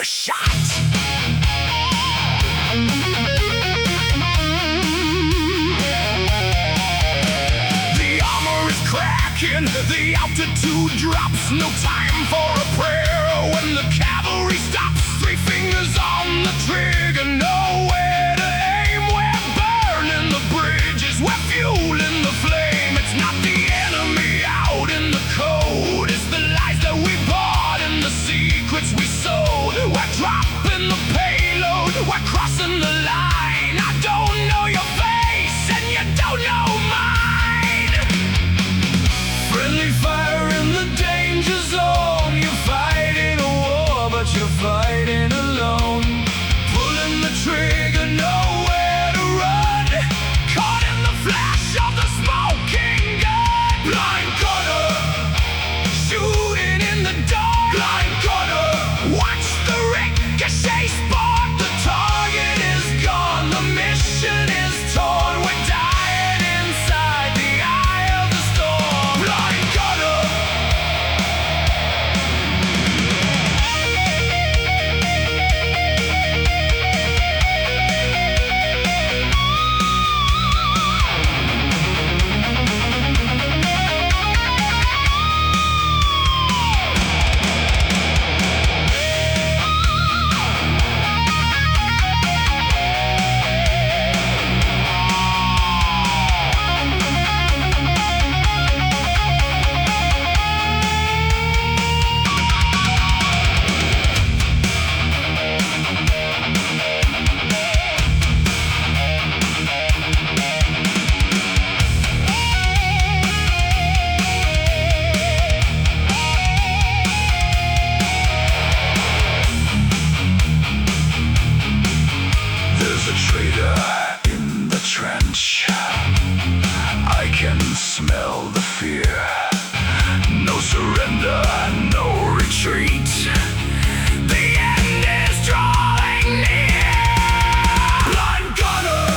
shot. The armor is cracking, the altitude drops. No time for a prayer when the cavalry stops. 3 fingers on the trigger, nowhere to aim. We're burning the bridges, we're fueling the flame. It's not the enemy out in the cold, it's the lies that we bought and the secrets we sold. We're dropping the payload, we're crossing the line. I don't know your face and you don't know mine. Friendly fire in the danger zone. You're fighting a war, but you're fighting alone. Pulling the trigger, nowhere to run. Caught in the flash of the smoking gun. Blind gunner, shooting in the dark. Blind gunner, watch the ricochet spark. The target is gone, the mission is torn. We're dying inside the eye of the storm. Blind gunner. There's a traitor in the trench. I can smell the fear. No surrender, no retreat. The end is drawing near. Blind gunner,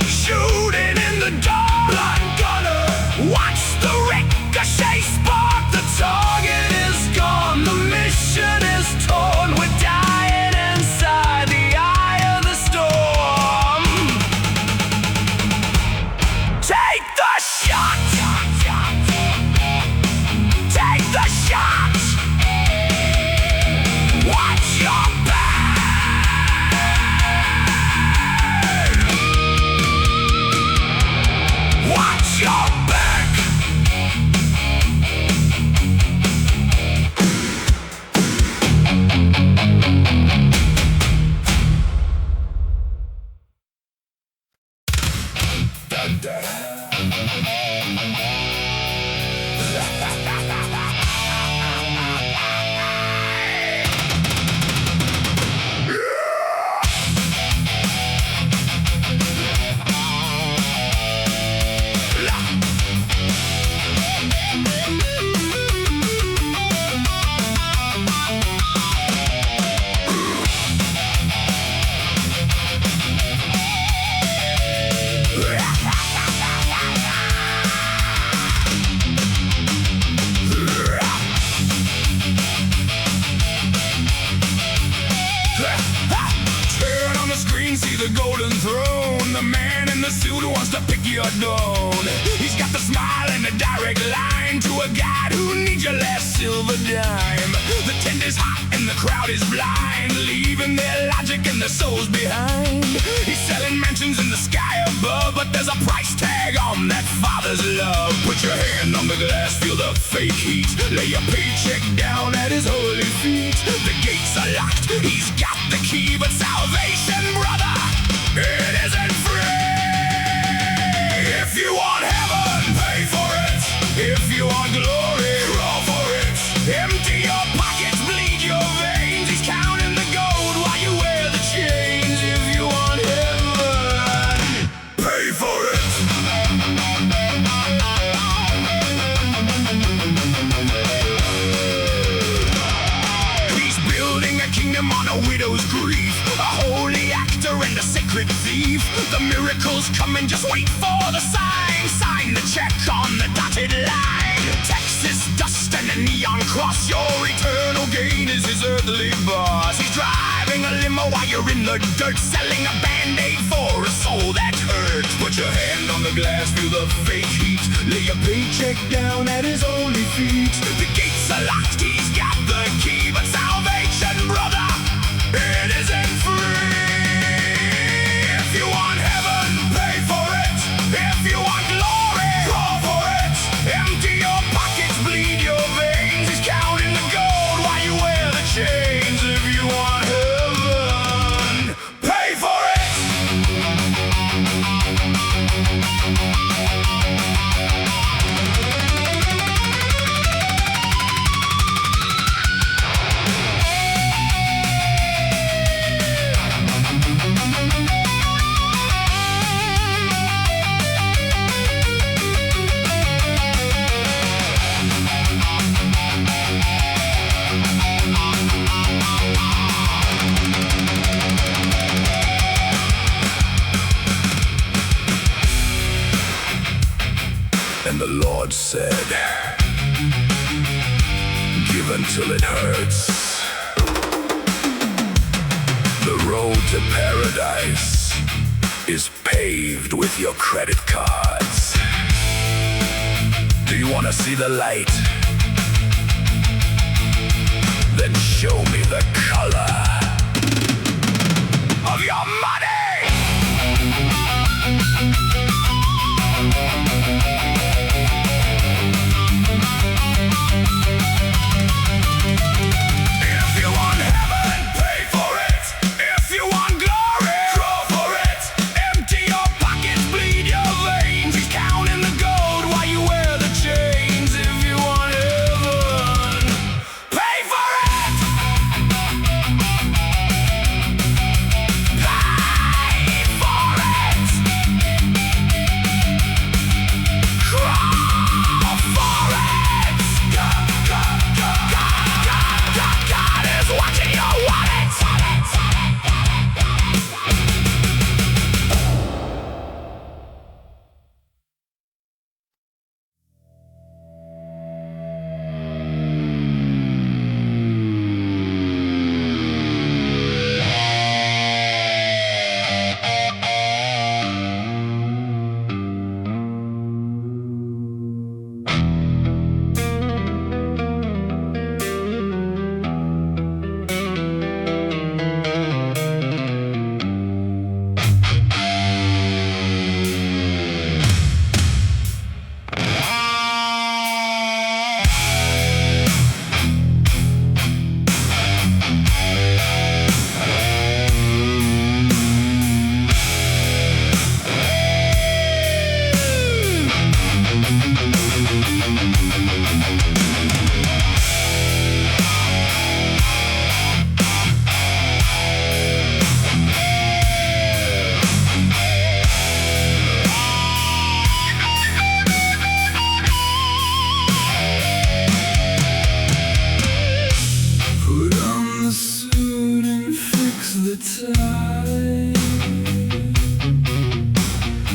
shooting in the dark. Blind gunner, watch the ricochet spark. The target is gone, the mission is torn. We're dying inside the eye of the storm. Take the shot. Take the shot. Watch your back. Watch your back. Turn on the screen, see the golden throne. The man in the suit wants to pick your dome. He's got the smile and a direct line to a guy who needs your last silver dime. The tent is hot and the crowd is blind, leaving their logic and their souls behind. He's selling mansions in the sky above, but there's a price tag on that father's love. Put your hand on the glass, feel the fake heat. Lay your paycheck down at his holy feet. The gates are locked, he's got the key, but salvation, brother, it isn't free. If you want heaven, pay for it. If you want glory, roll for it. Empty your pockets, bleed your veins. He's counting the gold while you wear the chains. If you want heaven, pay for it. He's building a kingdom on a widow's grief, a holy actor and a sacred thief. The miracle's coming, just wait for the sign. Sign the check on the dotted line. Texas dust and a neon cross. Your eternal gain is his earthly boss. He's driving a limo while you're in the dirt, selling a band-aid for a soul that hurts. Put your hand on the glass, feel the fake heat. Lay a paycheck down at his holy feet. The gates are locked, he's got the key, but salvation, brother, it isn't free. If you want heaven, pay for it. If you want glory, crawl for it. Empty your pockets, bleed your veins. He's counting the gold while you wear the chains. If you want heaven, pay for it. And the Lord said, give until it hurts. The road to paradise is paved with your credit cards. Do you want to see the light? Then show me the color of your money!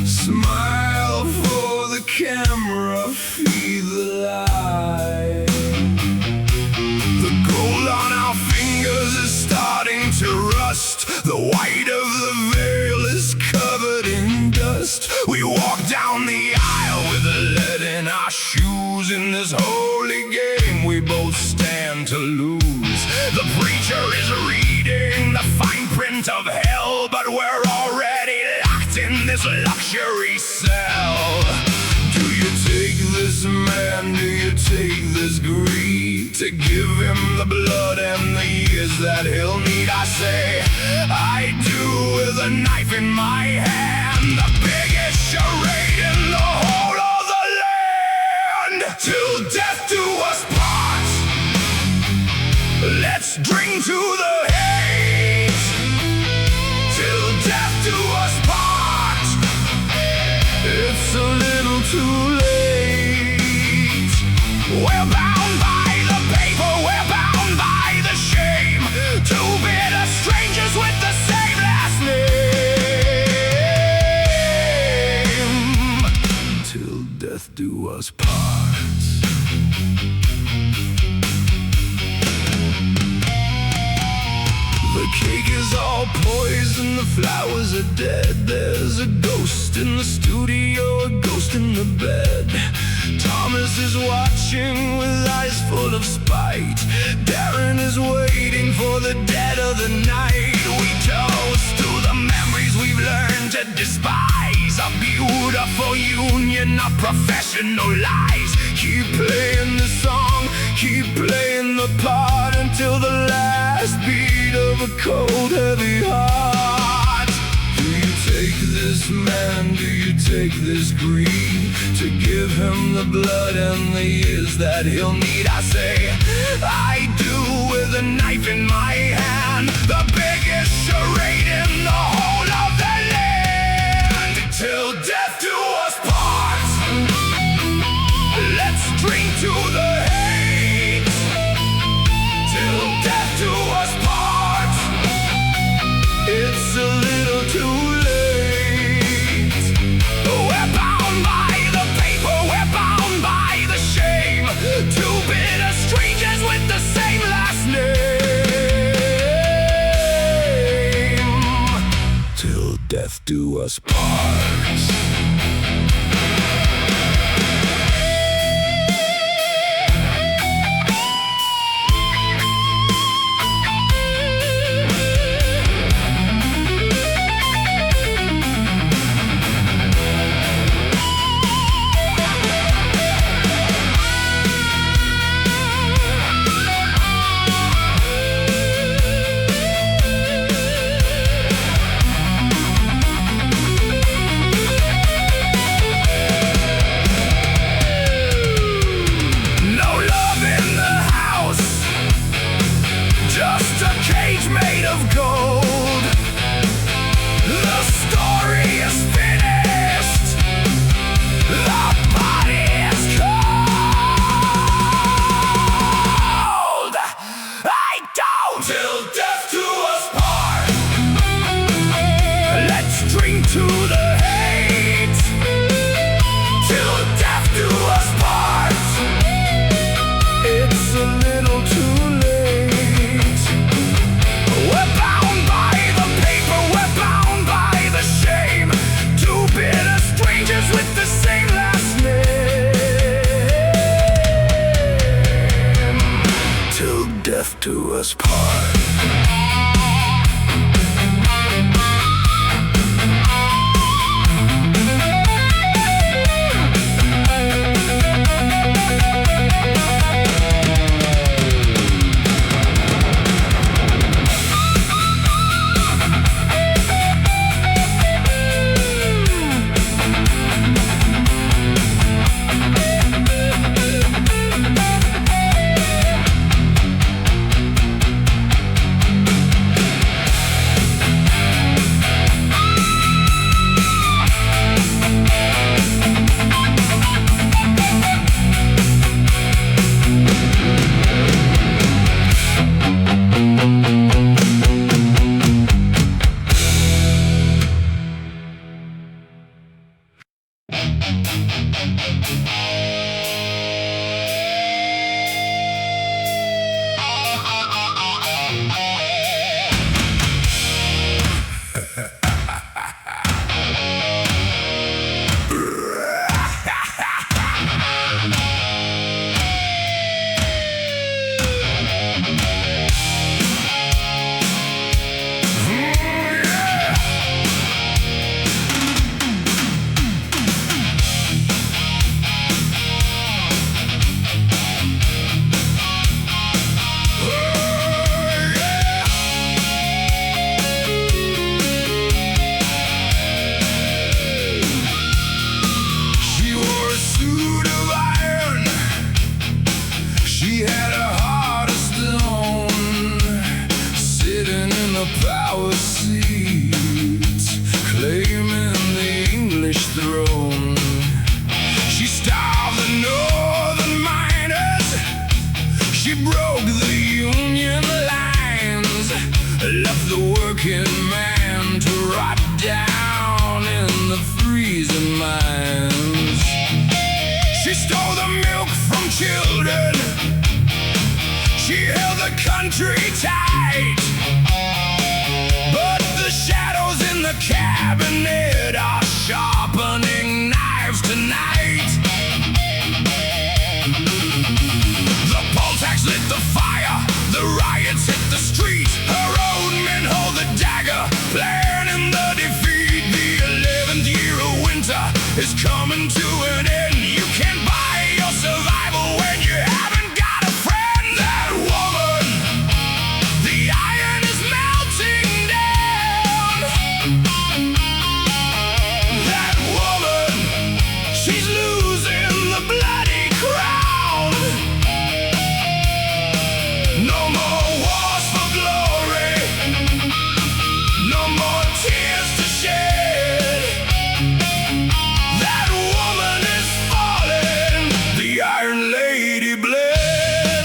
Smile for the camera, feed the light. The gold on our fingers is starting to rust. The white of the veil is covered in dust. We walk down the aisle with the lead in our shoes. In this holy game we both stand to lose. The preacher is reading the fine print of hell, but we're already locked in this luxury cell. Do you take this man? Do you take this greed? To give him the blood and the years that he'll need? I say, I do, with a knife in my hand. The biggest charade in the whole of the land. Till death do us part. Let's drink to the hate. Till death do us part. It's a little too late. We're bound by the paper, we're bound by the shame. Two bitter strangers with the same last name. Till death do us part. is all poison, the flowers are dead. There's a ghost in the studio, a ghost in the bed. Thomas is watching with eyes full of spite. Darren is waiting for the dead of the night. We toast to the memories we've learned to despise. A beautiful union of professional lies. Keep playing the song, keep playing the part until the last beat of a cold, heavy heart. Do you take this man, do you take this greed, to give him the blood and the years that he'll need? I say, I do, with a knife in my hand, the biggest charade in the whole of the land. Till death do us part. Let's drink to the hate. Till death do us part. It's a little too late. We're bound by the paper, we're bound by the shame. Two bitter strangers with the same last name. Till death do us part. Made of gold. The story is finished. The body is cold. I don't. Till death do us part. Let's drink to the hate. Till death do us part. It's a little too late. We're bound by the paper, we're bound by the shame. Two bitter strangers with the same last name. Till death do us part. country tight. the cabinet are sharpening knives tonight. The poll tax lit the fire, the riots hit the street. Her own men hold the dagger, planning the defeat. The 11th year of winter is coming to an end. You can't buy your survival when you haven't got a friend. That woman, the iron is melting down. That woman, she's losing the bloody crown. No more wars for glory, no more tears to shed. That woman is falling, the Iron Lady bled.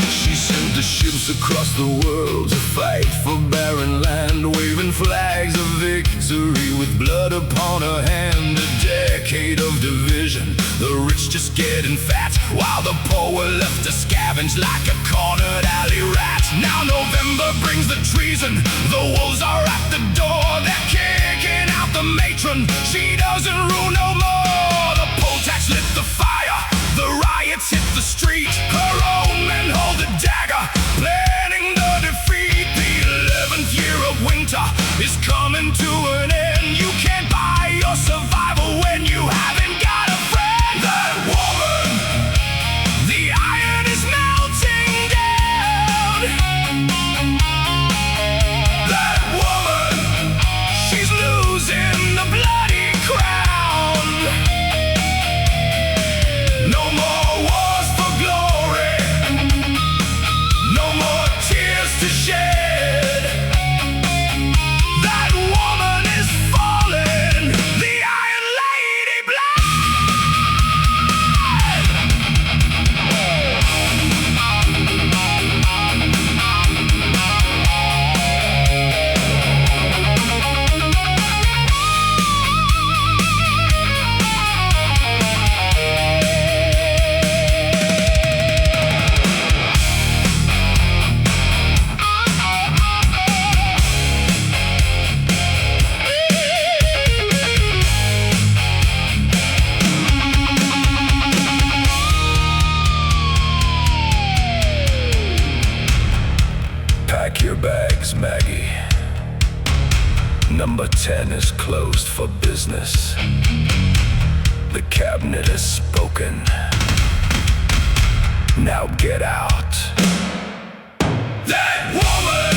She sent the ships across the world to fight for barren land, waving flags of victory with blood upon her hand. A decade of division, the rich just getting fat, while the poor were left to scavenge like a cornered alley rat. Now November brings the treason, the wolves are at the door. They're kicking out the matron, she doesn't rule no more. The poll tax lit the fire, the riots hit the street. Her own men hold the dagger, planning the defeat. The 11th year of winter is coming to an end. You can't buy your survival when you haven't got a friend. That woman, the iron is melting down. That woman, she's losing the bloody crown. No more wars for glory, no more tears to shed. That woman is falling, the Iron Lady bled. Pack your bags, Maggie. Number 10 is closed for business. The cabinet has spoken. Now get out. That woman,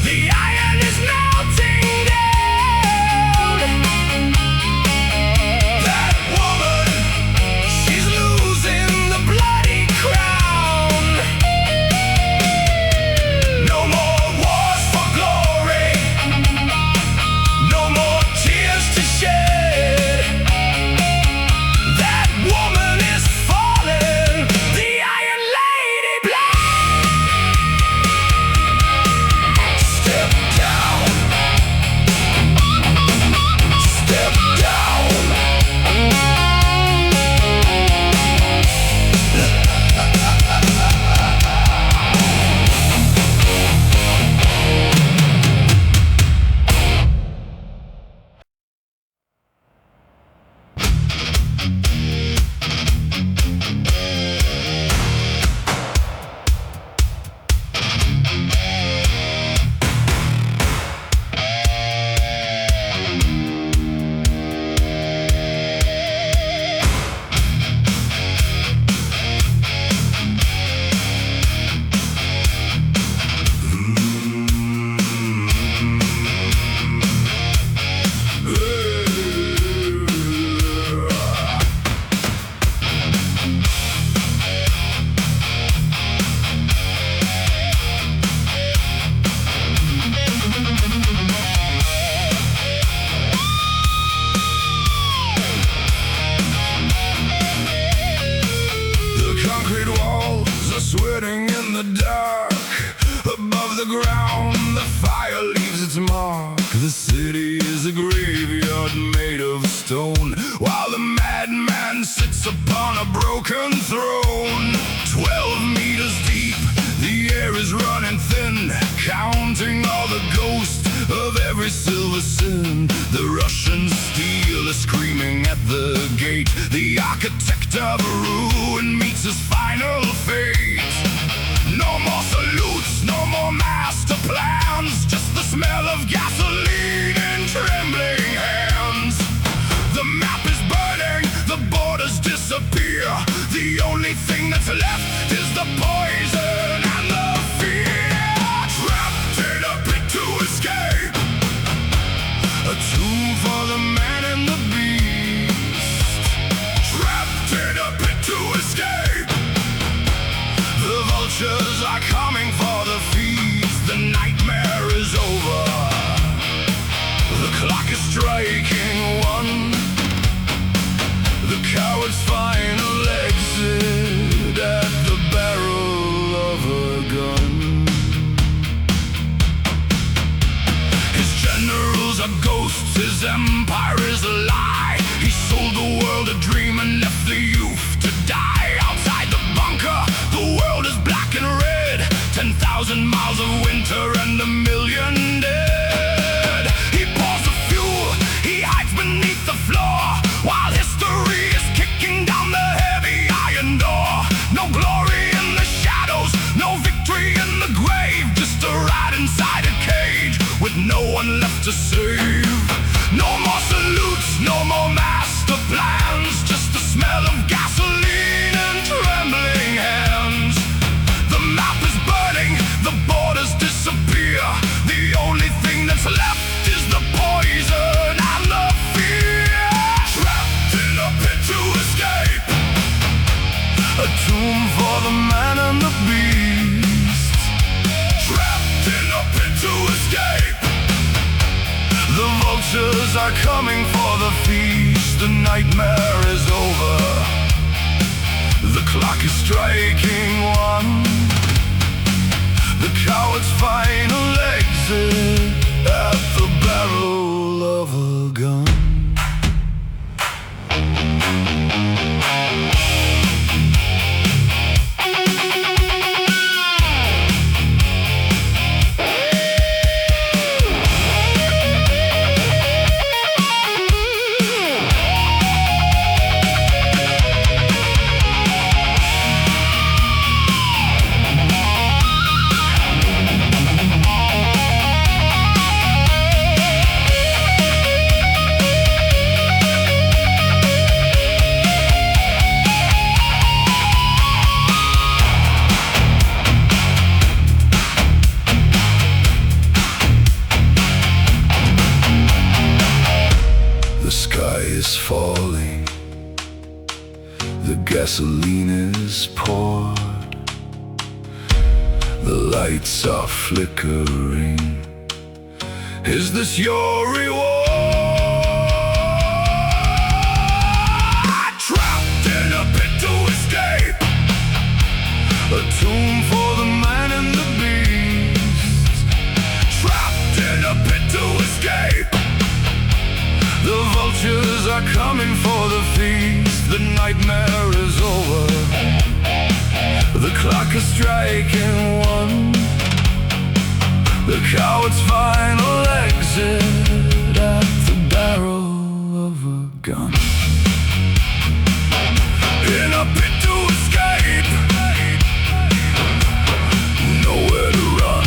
the iron is melting down. That woman, she's losing the bloody crown. No more wars for glory, no more tears to shed. That woman is falling, the Iron Lady bled. Step down, step down. sweating in the dark. Above the ground, the fire leaves its mark. The city is a graveyard made of stone, while the madman sits upon a broken throne. 12 meters deep, the air is running thin. counting all the ghosts of every silver sin. The Russian steel is screaming at the gate. The architect of ruin meets his final fate. No more salutes, no more master plans, just the smell of gasoline in trembling hands. The map is burning, the borders disappear. The only thing that's left is the poison and the fear. Trapped in a pit to escape, a tomb for the man and the beast. Trapped in a pit to escape, the vultures are coming for the feast. The nightmare is over, the clock is striking one. The coward's final exit at the barrel of a gun. His generals are ghosts, his empire is a lie. He sold the world a dream and left the youth to die. Outside the bunker, the world is black and red. 10,000 miles of winter and 1,000,000 dead. He pours the fuel, he hides beneath the floor, while history is kicking down the heavy iron door. No glory in the shadows, no victory in the grave, just a rat inside a cage with no one left to save. No more salutes, no more master plans, just the smell of gasoline and trembling hands. The map is burning, the borders disappear. The only thing that's left is the poison and the fear. Trapped in a pit to escape, a tomb for the man and the beast. Trapped in a pit to escape, the vultures are coming for the feast. The nightmare is over, the clock is striking one. The coward's final exit at the barrel of a gun. Falling, the gasoline is poured, the lights are flickering. Is this your reward? Trapped in a pit to escape, a tomb for the man and the beast. Trapped in a pit to escape, the vultures are coming for the feast. The nightmare is over, the clock is striking one. The coward's final exit at the barrel of a gun. In a pit to escape, nowhere to run.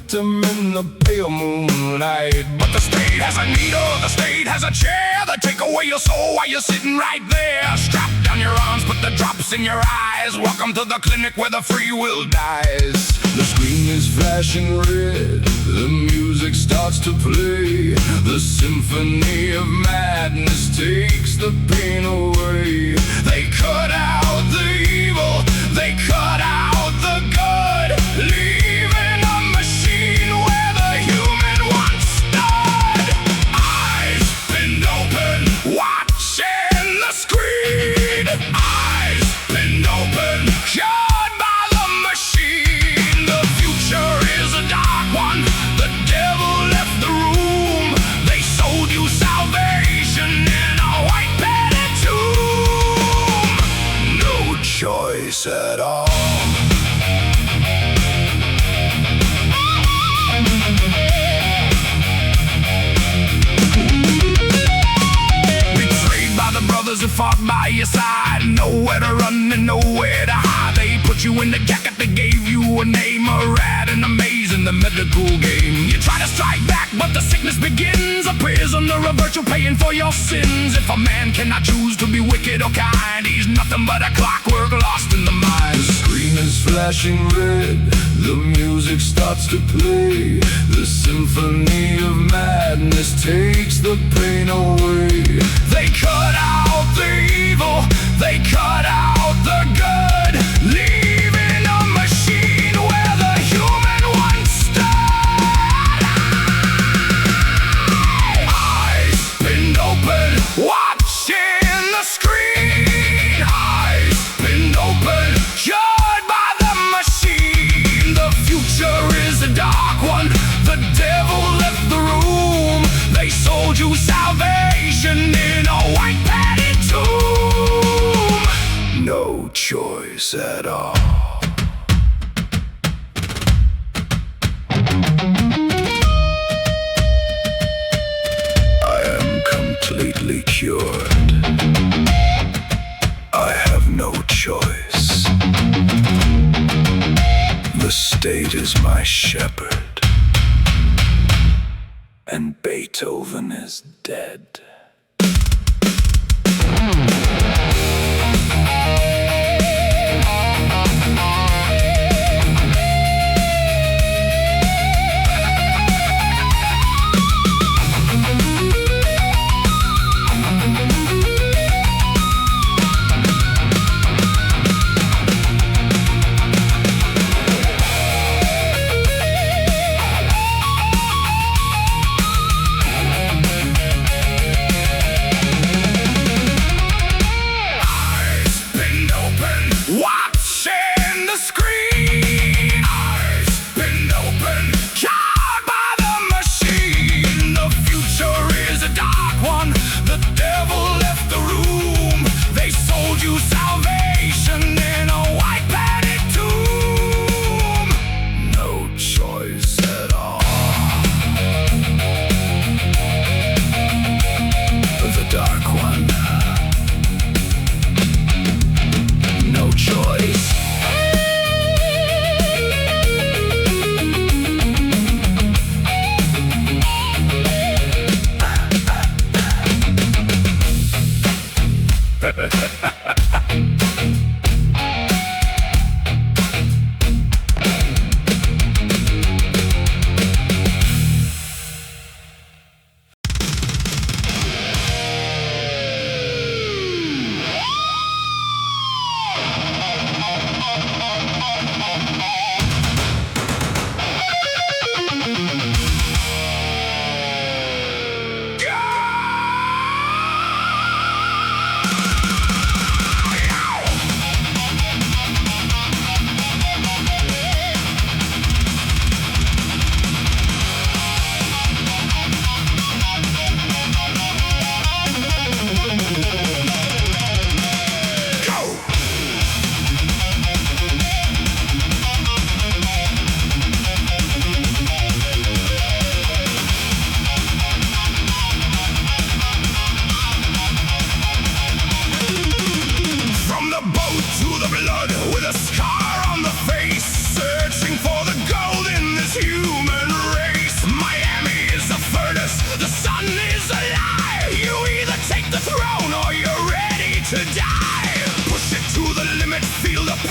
victim in the pale moonlight. But the state has a needle, the state has a chair. They take away your soul while you're sitting right there. Strap down your arms, put the drops in your eyes. Welcome to the clinic where the free will dies. The screen is flashing red, the music starts to play. The symphony of madness takes the pain away. They cut out the evil, they cut out the good, leaving a machine where the human once stood. Eyes pinned open, watching the screen. Eyes pinned open, cured by the machine. The future is a dark one, the devil left the room. They sold you salvation in a white padded tomb. No choice at all. Brothers who fought by your side, nowhere to run and nowhere to hide. They put you in the jacket, they gave you a name, a rat and a maze in the medical game. You try to strike back, but the sickness begins. A prisoner of virtue paying for your sins. If a man cannot choose to be wicked or kind, he's nothing but a clockwork lost in the mind. The screen is flashing red, the music starts to play. The symphony of madness takes the pain away. They cut out the evil, they cut out the good, leaving a machine where the human once stood. Eyes pinned open, watching the screen. Eyes pinned open, cured by the machine. The future is a dark one, the devil left the room. They sold you salvation in a white padded tomb. No choice at all. I am completely cured. I have no choice. The state is my shepherd, and Beethoven is dead.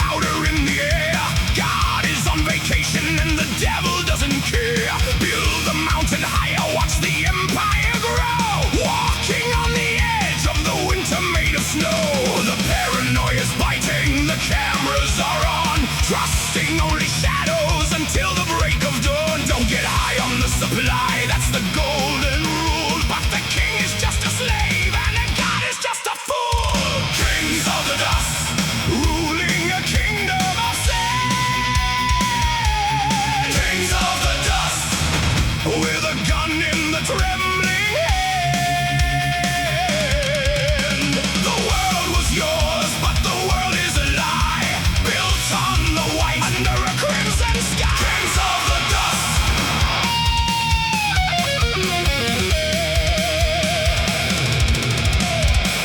powder in the air. God is on vacation and the devil doesn't care. Build the mountain higher, watch the empire grow. Walking on the edge of the winter made of snow. The paranoia's biting, the cameras are on. Trusting only shadows until the break of dawn. Don't get high on the supply, that's the golden rule. But the king is just a slave and the god is just a fool. Kings of the dust, ruling a kingdom of sin. Kings of the dust, with a gun in the trembling hand. The world was yours, but the world is a lie, built on the white under a crimson sky. Kings of the dust.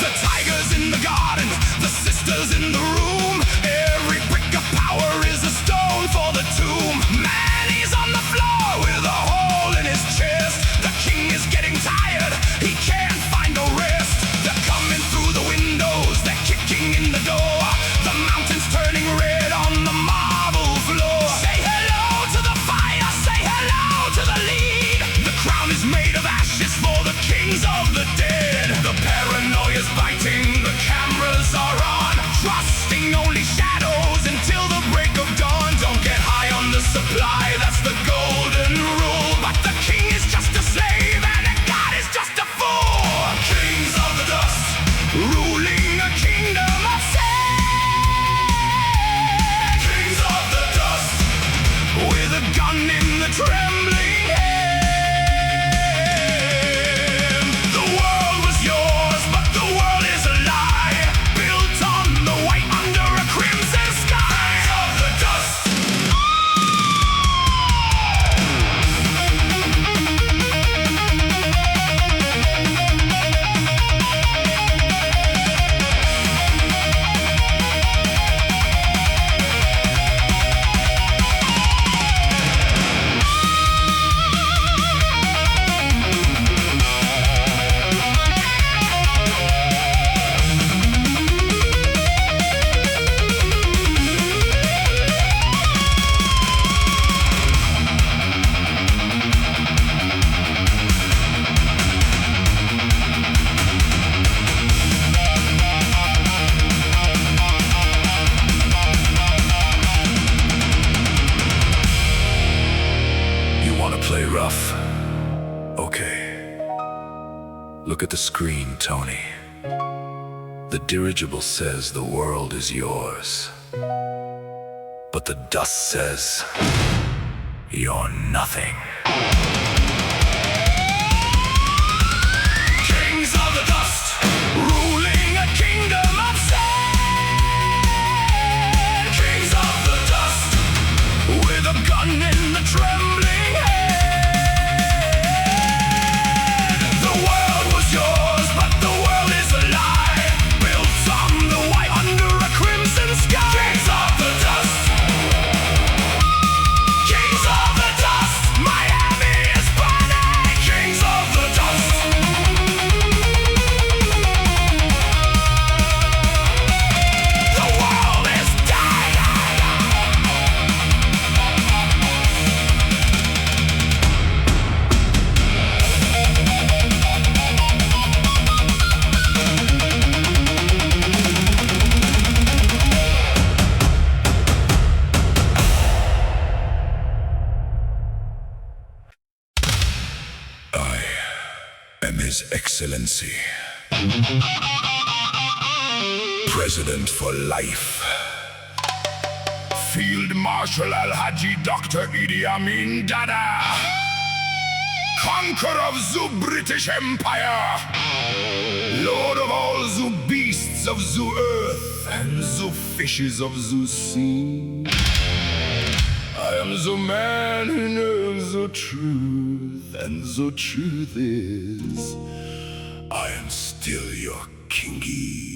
The tigers in the garden, the sisters in the room. Every brick of power is a stone for the tomb. Man, he's on the floor with a hole in his chest. The king is getting tired, he can't find no rest. They're coming through the windows, they're kicking in the door. The mountain's turning red on the marble floor. Say hello to the fire, say hello to the lead. The crown is made of ashes for the kings of the dead. The paranoia's biting, the cameras are on. Trusting only shadows until the break of dawn. Don't get high on the supply, that's the golden rule. But the king is just a slave and the god is just a fool. Kings of the dust, ruling a kingdom of sin. Kings of the dust, with a gun in the trembling hand. The world was yours, but the world is a lie, built on the white under a crimson sky. Kings of the dust. You wanna play rough? Okay. Look at the screen, Tony. The dirigible says the world is yours, but the dust says you're nothing. Kings of the dust, ruling a kingdom of sin. Kings of the dust, with a gun in the trembling hand. The world was yours, but the world is a lie, built on the white under a crimson sky. Kings of the dust, kings of the dust, Miami is burning. Kings of the dust. The world is dying. I am His Excellency, President for life, Field Marshal Al-Haji Dr. Idi Amin Dada, conqueror of the British Empire, Lord of all the beasts of the earth and the fishes of the sea. I am the man who knows the truth, and the truth is, I am still your kingy.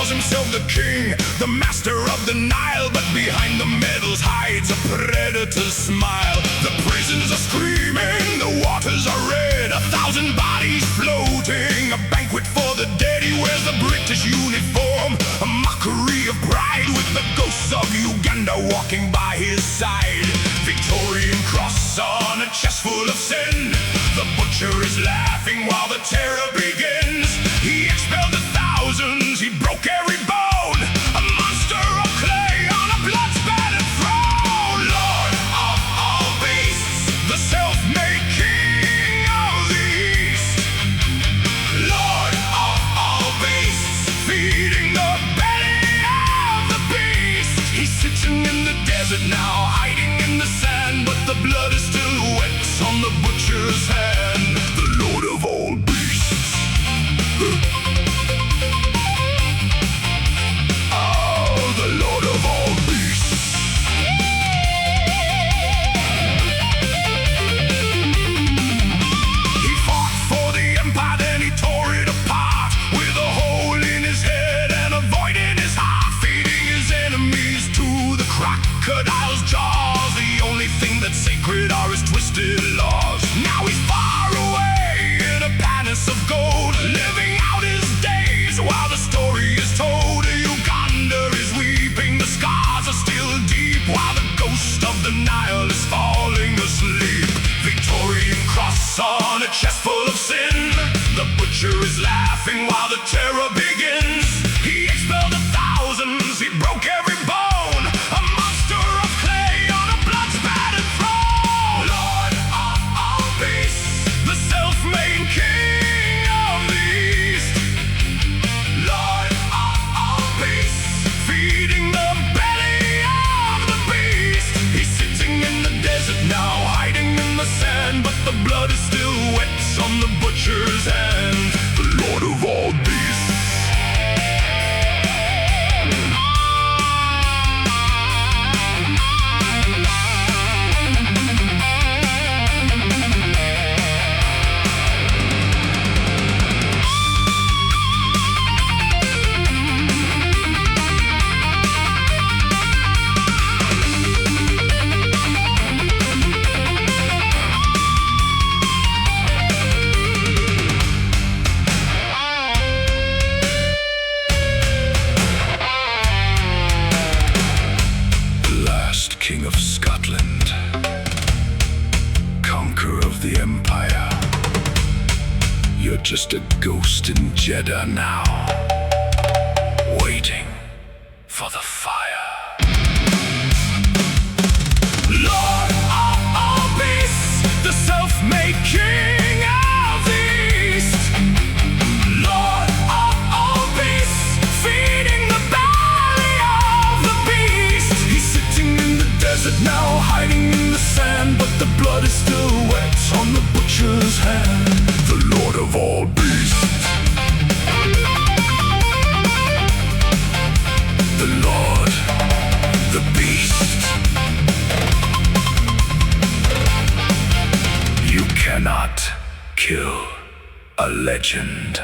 calls himself the king, the master of the Nile, but behind the medals hides a predator's smile. The prisons are screaming, the waters are red, 1,000 bodies floating, a banquet for the dead. He wears the British uniform, a mockery of pride, with the ghosts of Uganda walking by his side. Victorian cross on a chest full of sin, the butcher is laughing while the terror begins. He expelled the thousands, he broke every bone, a monster of clay on a blood-spattered throne. Lord of all beasts, the self-made king of the East. Lord of all beasts, feeding the belly of the beast. He's sitting in the desert now, hiding in the sand, but the blood is still wet on the butcher's hand. The Lord of all beasts. Oh, the Lord of all beasts. He fought for the empire, then he tore it apart, with a hole in his head and a void in his heart, feeding his enemies to the crocodile's jaws. The only thing that's sacred are his twisted laws. Now he's far away in a palace of gold, living out his days while the story is told. Uganda is weeping, the scars are still deep, while the ghost of the Nile is falling asleep. Victorian cross on a chest full of sin, the butcher is laughing while the terror begins. He expelled the thousands, he broke every bone, a monster of clay on a blood-spattered throne. Lord of all beasts, the self-made king of the East. Lord of all beasts, feeding the belly of the beast. He's sitting in the desert now, hiding in the sand, but the blood is still wet on the butcher's hand. The Lord of all beasts. King of Scotland, conqueror of the empire, you're just a ghost in Jeddah now, waiting for the fire. Lord of all beasts, the self-made king of the East. Lord of all beasts, feeding the belly of the beast. He's sitting in the desert now, hiding in the sand, but the blood is still wet on the butcher's hand. The Lord of all beasts. The Lord, the beast. You cannot kill a legend.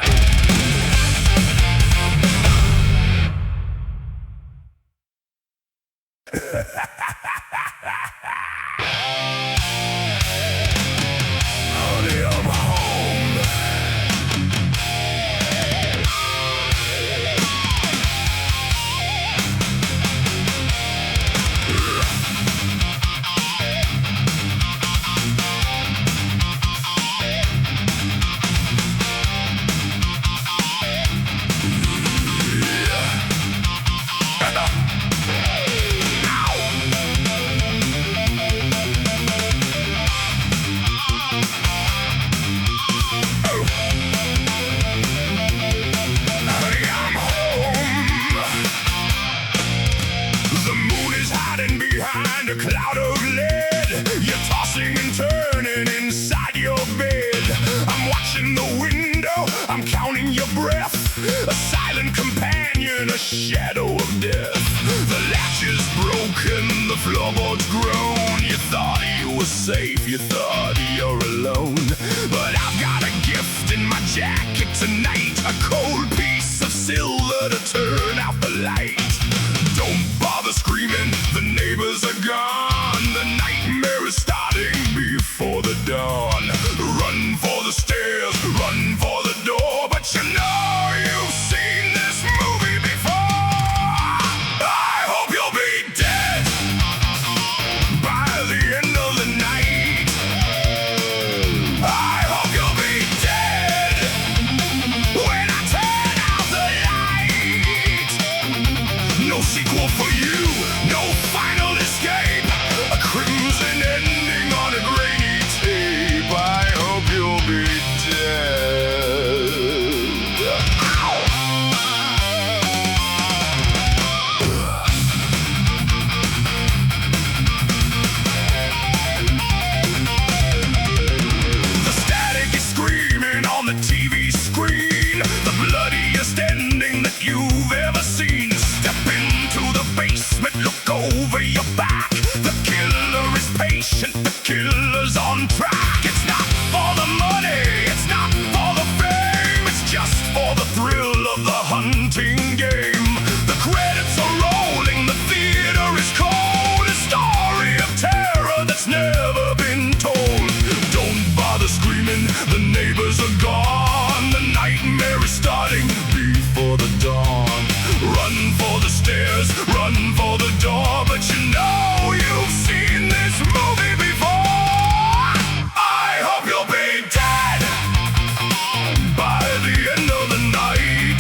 A cloud of lead, you're tossing and turning inside your bed. I'm watching the window, I'm counting your breath, a silent companion, a shadow of death. The latch is broken, the floorboards groan. You thought you were safe, you thought you're alone, but I've got a gift in my jacket tonight, a cold piece of silver to turn out the light. Don't bother screaming, the neighbors are gone. The nightmare is starting before the dawn. Run for the stairs, run for the door, but you know you've seen this movie before. I hope you'll be dead by the end of the night. I hope you'll be dead when I turn out the light. No sequel for you, no final escape. A crimson ending on a grainy tape. I hope you'll be dead. The static is screaming on the TV screen. The bloodiest ending that you've ever seen. Step into the basement, look over your back. The killer is patient, the killer's on track. It's not for the money, it's not for the fame. It's just for the thrill of the hunting game. The credits are rolling, the theater is cold. A story of terror that's never been told. Don't bother screaming, the neighbors are gone. The nightmare is starting before the dawn. Run for the stairs, run for the door, but you know you've seen this movie before. I hope you'll be dead by the end of the night.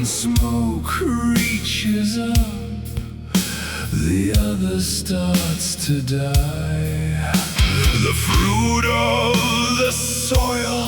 One smoke reaches up, the other starts to die. The fruit of the soil,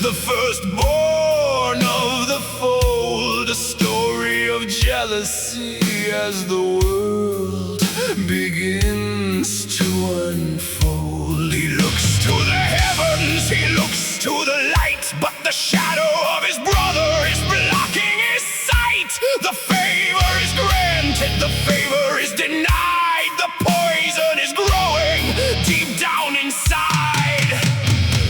the firstborn of the fold, a story of jealousy as the world begins to unfold. He looks to the heavens, he looks to the light, but the shadow of his brother is blocking his sight. The favor is granted, the favor is denied. The poison is growing deep down inside.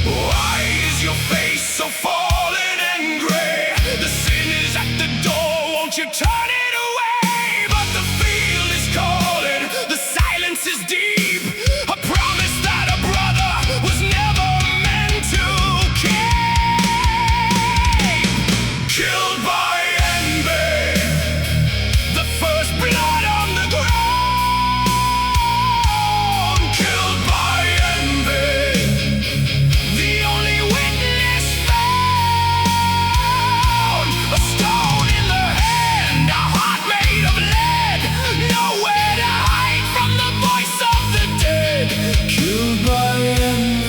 Why is your face so fallen and gray? The sin is at the door, won't you turn it away? But the field is calling, the silence is deep. A promise that a brother was never meant to keep. Killed by envy, the first blood on the ground. Killed by envy, the only witness found. A stone in the hand, a heart made of lead. Nowhere to hide from the voice of the dead. Killed by envy.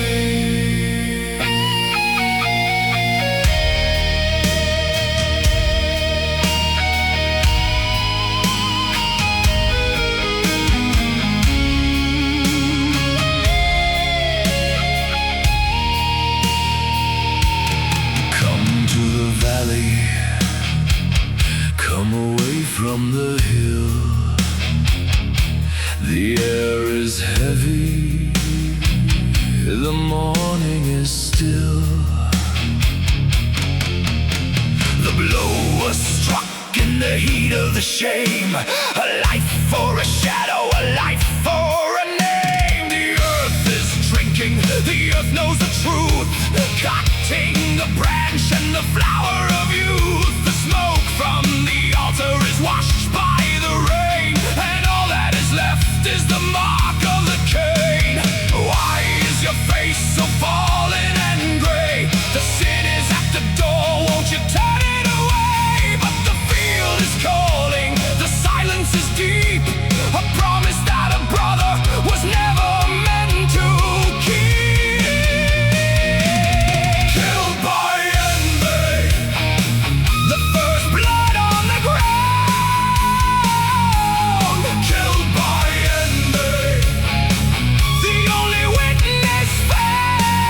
Come to the valley, come away from the hill. The air is heavy, the morning is still. The blow was struck in the heat of the shame. A life for a shadow, a life for a name. The earth is drinking, the earth knows the truth. Cutting the branch and the flower of youth. The smoke from the altar is washed by the rain, and all that is left is the mark of the cane. Why is your face so fallen and gray? The sin is at the door, won't you turn it away? But the field is calling, the silence is deep. A promise that a brother was never meant to keep. Killed by envy, the first blood on the ground. Killed by envy, the only witness found.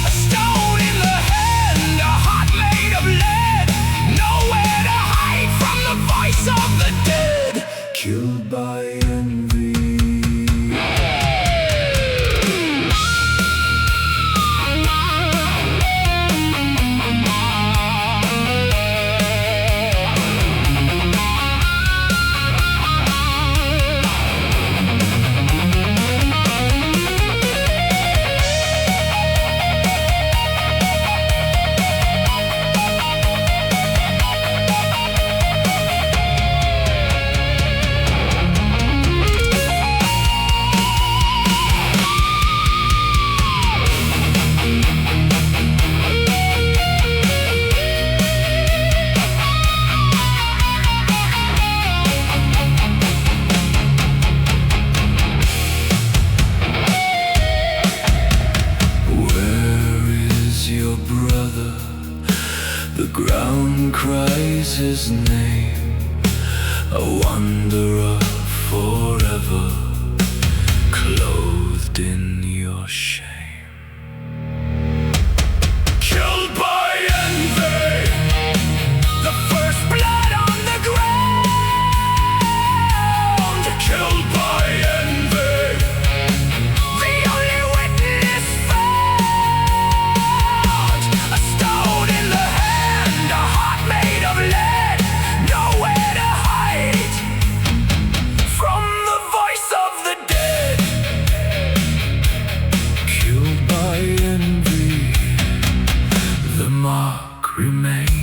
A stone in the hand, a heart made of lead. Nowhere to hide from the voice of the dead. Killed by envy. Where is your brother? The ground cries his name. A wanderer forever, clothed in your shame. Killed by envy, the first blood on the ground. Killed by envy, the only witness found. A stone in the hand, a heart made of lead. Nowhere to hide from the voice of the dead. Killed by envy, the mark remains.